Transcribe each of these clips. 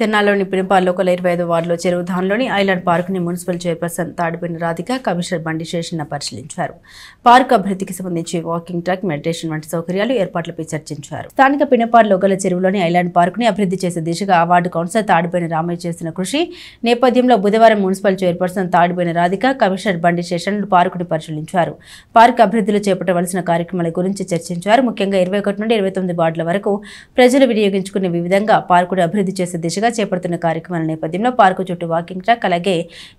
తెనాలిలోని పినపాల్ local 25 వార్డులో చెరువు ధాన్లోని ఐలాండ్ పార్కుని municipal chairperson Tadipalli Radhika commissioner Bandi Seshanna పరిశీలించారు. పార్క్ అభివృద్ధికి సంబంధించి వాకింగ్ ట్రాక్, మెడిటేషన్ వంటి సౌకర్యాలు ఏర్పాట్లపై చర్చించారు. స్థానిక పినపాల్ లోకల్ చెరువులోని ఐలాండ్ పార్కుని అభివృద్ధి చేసే దిశగా వార్డు కౌన్సిలర్ తాడిపల్లి రామయ్య చేసిన కృషి నేపథ్యంలో బుధవారం municipal chairperson Tadipalli Radhika commissioner Bandi Seshanna పార్కుని పరిశీలించారు. పార్క్ అభివృద్ధిలో చేపట్టవలసిన కార్యక్రమాల గురించి చర్చించారు. ముఖ్యంగా 21 నుండి 29 వార్డుల వరకు ప్రజలు వినియోగించుకునే విధంగా పార్కును అభివృద్ధి చేసే దిశగా చేపడుతున్న కార్యక్రమాల నేపథ్యంలో పార్కు చుట్టూ వాకింగ్ ట్రాక్, అలాగే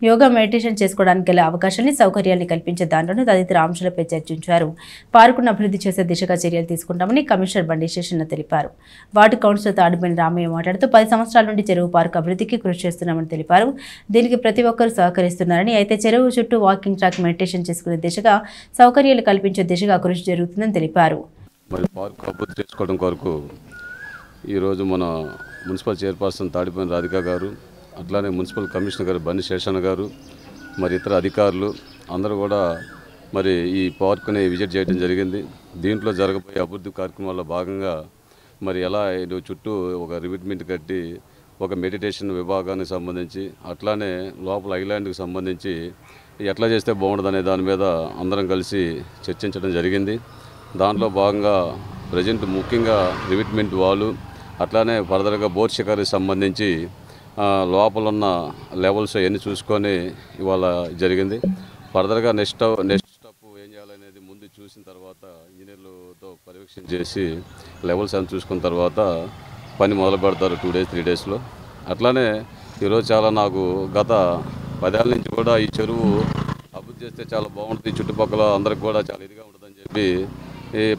యోగా, మెడిటేషన్ చేసుకోవడానికి గల అవకాశాన్ని, సౌకర్యాన్ని కల్పించే దానిలోనూ తదితర అంశాలపై చర్చించారు. పార్కును అభివృద్ధి చేసే దిశగా చర్యలు తీసుకుంటామని కమిషనర్ బండి శేషన్న తెలిపారు. వార్డు కౌన్సిలర్ తాడిపల్లి రామయ్య మాట్లాడుతూ 10 సంవత్సరాల నుండి చెరువు పార్కు అభివృద్ధికి కృషి చేస్తున్నామని తెలిపారు. దీనికి ప్రతి ఒక్కరూ సహకరిస్తున్నారని, అయితే చెరువు చుట్టూ వాకింగ్ ట్రాక్, మెడిటేషన్ చేసుకునే దిశగా సౌకర్యాలు కల్పించే దిశగా కృషి జరుగుతుందని తెలిపారు. పార్కు అభివృద్ధి చేసుకోవడం కొరకు ఈరోజు మన మున్సిపల్ చైర్పర్సన్ తాడిపల్లి రాధిక గారు, అట్లానే మున్సిపల్ కమిషనర్ గారు బండి శేషన్న గారు, మరి ఇతర అధికారులు అందరూ కూడా మరి ఈ పార్కుని విజిట్ చేయడం జరిగింది. దీంట్లో జరగబోయే అభివృద్ధి కార్యక్రమాల్లో భాగంగా మరి ఎలా చుట్టూ ఒక రివిట్మెంట్ కట్టి ఒక మెడిటేషన్ విభాగానికి సంబంధించి, అట్లానే లోపల ఐలాండ్కి సంబంధించి ఎట్లా చేస్తే బాగుంటుందనే దాని మీద అందరం కలిసి చర్చించడం జరిగింది. దాంట్లో భాగంగా ప్రజెంట్ ముఖ్యంగా రివిట్మెంట్ వాలు, అట్లానే ఫర్దర్గా బోట్ షికారికి సంబంధించి లోపల ఉన్న లెవెల్స్ అవన్నీ చూసుకొని ఇవాళ జరిగింది. ఫర్దర్గా నెక్స్ట్ స్టెప్ ఏం చేయాలనేది ముందు చూసిన తర్వాత ఇంజనీర్లతో పర్యవేక్షణ చేసి లెవెల్స్ అని చూసుకున్న తర్వాత పని మొదలు పెడతారు 2 days 3 daysలో. అట్లానే ఈరోజు చాలా నాకు గత 10 ఏళ్ళ నుంచి కూడా ఈ చెరువు అభివృద్ధి చేస్తే చాలా బాగుంటుంది, చుట్టుపక్కల అందరికి కూడా చాలా ఇదిగా ఉంటుందని చెప్పి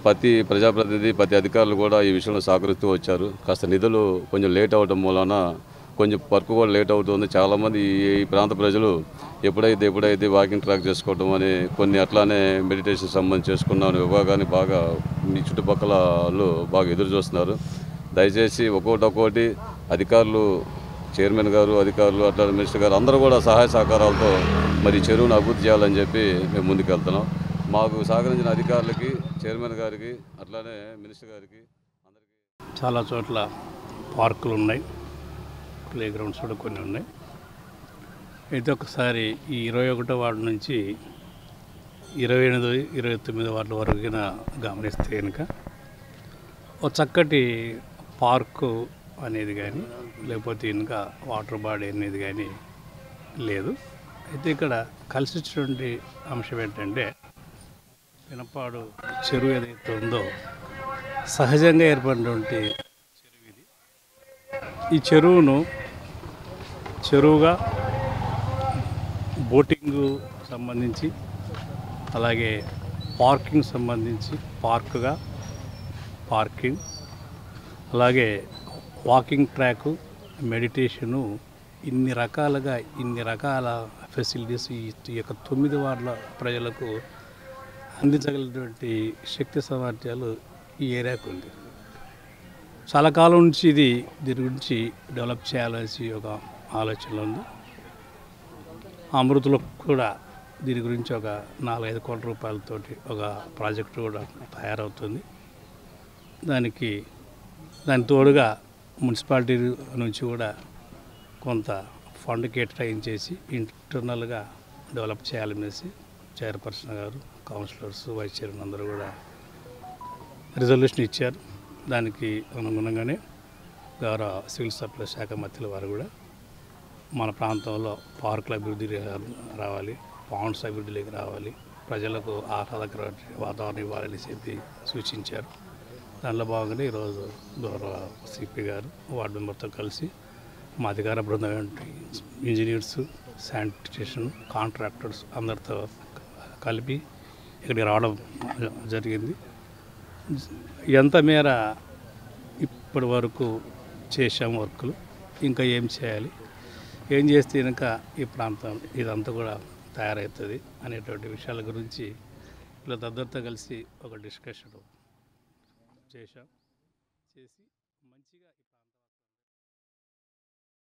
ప్రతి ప్రజాప్రతినిధి, ప్రతి అధికారులు కూడా ఈ విషయంలో సహకరిస్తూ వచ్చారు. కాస్త నిధులు కొంచెం లేట్ అవడం మూలన కొంచెం వర్క్ కూడా లేట్ అవుతుంది. చాలామంది ఈ ప్రాంత ప్రజలు ఎప్పుడైతే వాకింగ్ ట్రాక్ చేసుకోవడం అని కొన్ని, అట్లానే మెడిటేషన్ సంబంధించి చేసుకున్నామని విభాగాన్ని బాగా మీ చుట్టుపక్కల వాళ్ళు బాగా ఎదురు చూస్తున్నారు. దయచేసి ఒక్కొక్కటి అధికారులు, చైర్మన్ గారు, అధికారులు, అట్లానే మినిస్టర్ గారు అందరూ కూడా సహాయ సహకారాలతో మరి చెరువును అభివృద్ధి చేయాలని చెప్పి మేము ముందుకు వెళ్తున్నాం. మాకు సహకరించిన అధికారులకి, చైర్మన్ గారికి, అట్లానే మినిస్టర్ గారికి అందరికీ. చాలా చోట్ల పార్కులు ఉన్నాయి, ప్లే గ్రౌండ్స్ కూడా కొన్ని ఉన్నాయి. అయితే ఒకసారి ఈ 21వ వార్డు నుంచి 28, 29 వార్డుల వరకు గమనిస్తే కనుక ఒక చక్కటి పార్కు అనేది కానీ, లేకపోతే ఇంకా వాటర్ బాడీ అనేది కానీ లేదు. అయితే ఇక్కడ కలిసి వచ్చినటువంటి అంశం ఏంటంటే, పినపాడు చెరువు ఏదైతే ఉందో సహజంగా ఏర్పడినటువంటి చెరువు ఇది. ఈ చెరువును చెరువుగా బోటింగ్ సంబంధించి, అలాగే పార్కింగ్ సంబంధించి పార్కుగా, పార్కింగ్, అలాగే వాకింగ్ ట్రాకు, మెడిటేషను, ఇన్ని రకాల ఫెసిలిటీస్ ఈ యొక్క 9 వార్డుల ప్రజలకు అందించగలిగినటువంటి శక్తి సామర్థ్యాలు ఈ ఏరియాకు ఉంది. చాలా కాలం నుంచి దీని గురించి డెవలప్ చేయాలనేసి ఒక ఆలోచన ఉంది. అమృతలో కూడా దీని గురించి ఒక 4-5 కోట్ల రూపాయలతోటి ఒక ప్రాజెక్టు కూడా తయారవుతుంది. దాని తోడుగా మున్సిపాలిటీ నుంచి కూడా కొంత ఫండ్ కేటాయించేసి ఇంటర్నల్గా డెవలప్ చేయాలనేసి చైర్పర్సన్ గారు, కౌన్సిలర్స్, వైస్ చైర్మన్ అందరూ కూడా రిజల్యూషన్ ఇచ్చారు. దానికి అనుగుణంగానే గౌరవ సివిల్ సప్లై శాఖ మంత్రుల వారు కూడా మన ప్రాంతంలో పార్కుల అభివృద్ధి రావాలి, పాండ్స్ అభివృద్ధిలోకి రావాలి, ప్రజలకు ఆహ్లాదకర వాతావరణం ఇవ్వాలని చెప్పి సూచించారు. దానిలో భాగంగానే ఈరోజు గౌరవ సిపి గారు వార్డు మెంబర్తో కలిసి మా అధికార బృందం, ఇంజనీర్స్, శానిటేషన్ కాంట్రాక్టర్స్ అందరితో కలిపి ఇక్కడికి రావడం జరిగింది. ఎంత మేర ఇప్పటి వరకు చేసాము వర్కులు, ఇంకా ఏం చేయాలి, ఏం చేస్తే కనుక ఈ ప్రాంతం ఇదంతా కూడా తయారవుతుంది అనేటువంటి విషయాల గురించి ఇలా అందరితో కలిసి ఒక డిస్కషన్ చేశాం.